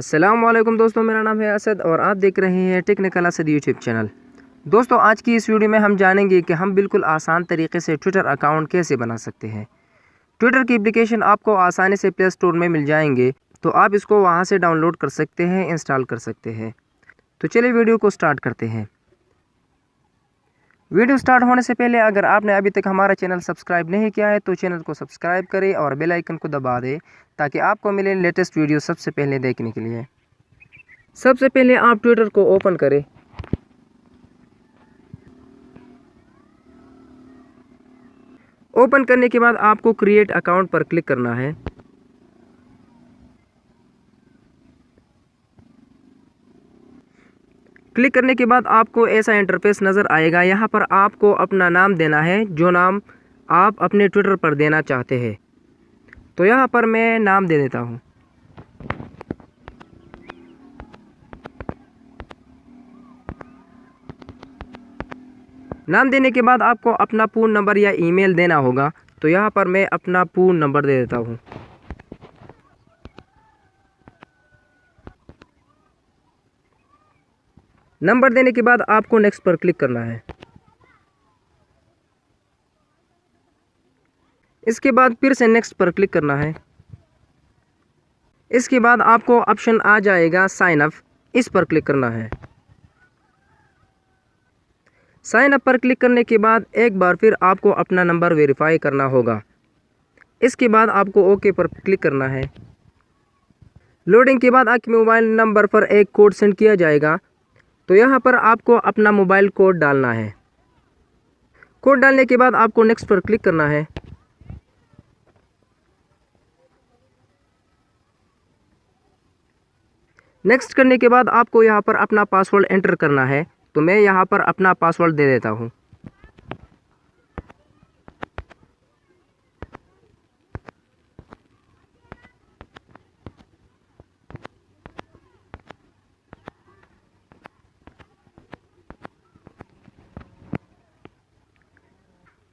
अस्सलाम वालेकुम दोस्तों, मेरा नाम है असद और आप देख रहे हैं टेक्निकल असद यूट्यूब चैनल। दोस्तों, आज की इस वीडियो में हम जानेंगे कि हम बिल्कुल आसान तरीके से ट्विटर अकाउंट कैसे बना सकते हैं। ट्विटर की एप्लीकेशन आपको आसानी से प्ले स्टोर में मिल जाएंगे, तो आप इसको वहां से डाउनलोड कर सकते हैं, इंस्टॉल कर सकते हैं। तो चलिए वीडियो को स्टार्ट करते हैं। वीडियो स्टार्ट होने से पहले अगर आपने अभी तक हमारा चैनल सब्सक्राइब नहीं किया है तो चैनल को सब्सक्राइब करें और बेल आइकन को दबा दें ताकि आपको मिले लेटेस्ट वीडियो सबसे पहले देखने के लिए। सबसे पहले आप ट्विटर को ओपन करें। ओपन करने के बाद आपको क्रिएट अकाउंट पर क्लिक करना है। क्लिक करने के बाद आपको ऐसा इंटरफेस नज़र आएगा। यहाँ पर आपको अपना नाम देना है, जो नाम आप अपने ट्विटर पर देना चाहते हैं। तो यहाँ पर मैं नाम दे देता हूँ। नाम देने के बाद आपको अपना पूर्ण नंबर या ईमेल देना होगा। तो यहाँ पर मैं अपना पूर्ण नंबर दे देता हूँ। नंबर देने के बाद आपको नेक्स्ट पर क्लिक करना है। इसके बाद फिर से नेक्स्ट पर क्लिक करना है। इसके बाद आपको ऑप्शन आ जाएगा साइन अप, इस पर क्लिक करना है। साइन अप पर क्लिक करने के बाद एक बार फिर आपको अपना नंबर वेरीफाई करना होगा। इसके बाद आपको ओके पर क्लिक करना है। लोडिंग के बाद आपके मोबाइल नंबर पर एक कोड सेंड किया जाएगा। तो यहाँ पर आपको अपना मोबाइल कोड डालना है। कोड डालने के बाद आपको नेक्स्ट पर क्लिक करना है। नेक्स्ट करने के बाद आपको यहाँ पर अपना पासवर्ड एंटर करना है। तो मैं यहाँ पर अपना पासवर्ड दे देता हूँ।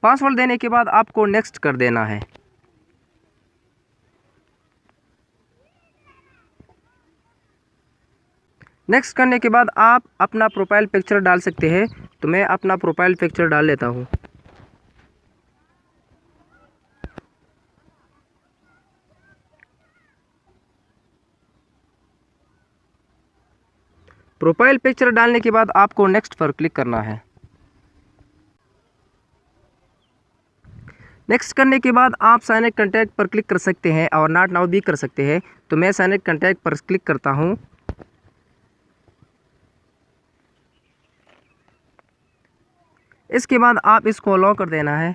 पासवर्ड देने के बाद आपको नेक्स्ट कर देना है। नेक्स्ट करने के बाद आप अपना प्रोफाइल पिक्चर डाल सकते हैं। तो मैं अपना प्रोफाइल पिक्चर डाल लेता हूँ। प्रोफाइल पिक्चर डालने के बाद आपको नेक्स्ट पर क्लिक करना है। नेक्स्ट करने के बाद आप साइन इन कॉन्टैक्ट पर क्लिक कर सकते हैं और नॉट नाउ भी कर सकते हैं। तो मैं साइन इन कॉन्टैक्ट पर क्लिक करता हूँ। इसके बाद आप इसको अलाउ कर देना है।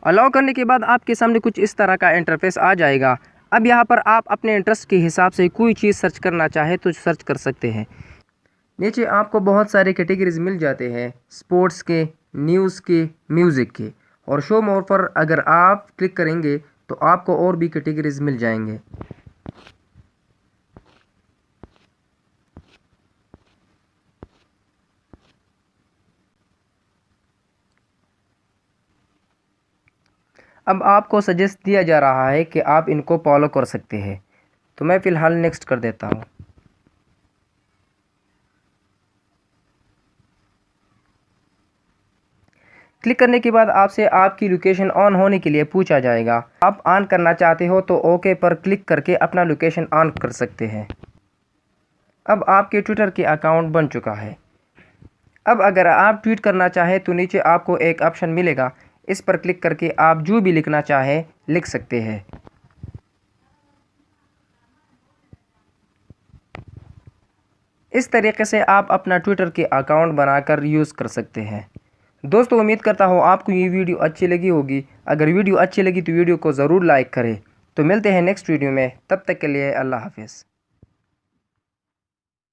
अलाउ करने के बाद आपके सामने कुछ इस तरह का इंटरफेस आ जाएगा। अब यहाँ पर आप अपने इंटरेस्ट के हिसाब से कोई चीज़ सर्च करना चाहे तो सर्च कर सकते हैं। नीचे आपको बहुत सारे कैटेगरीज मिल जाते हैं, स्पोर्ट्स के, न्यूज़ के, म्यूज़िक के, और शो मोर पर अगर आप क्लिक करेंगे तो आपको और भी कैटेगरीज मिल जाएंगे। अब आपको सजेस्ट दिया जा रहा है कि आप इनको फॉलो कर सकते हैं। तो मैं फ़िलहाल नेक्स्ट कर देता हूँ। क्लिक करने के बाद आपसे आपकी लोकेशन ऑन होने के लिए पूछा जाएगा। आप ऑन करना चाहते हो तो ओके पर क्लिक करके अपना लोकेशन ऑन कर सकते हैं। अब आपके ट्विटर के अकाउंट बन चुका है। अब अगर आप ट्वीट करना चाहें तो नीचे आपको एक ऑप्शन मिलेगा, इस पर क्लिक करके आप जो भी लिखना चाहें लिख सकते हैं। इस तरीके से आप अपना ट्विटर के अकाउंट बनाकर यूज़ कर सकते हैं। दोस्तों, उम्मीद करता हूँ आपको ये वीडियो अच्छी लगी होगी। अगर वीडियो अच्छी लगी तो वीडियो को ज़रूर लाइक करें। तो मिलते हैं नेक्स्ट वीडियो में, तब तक के लिए अल्लाह हाफिज़।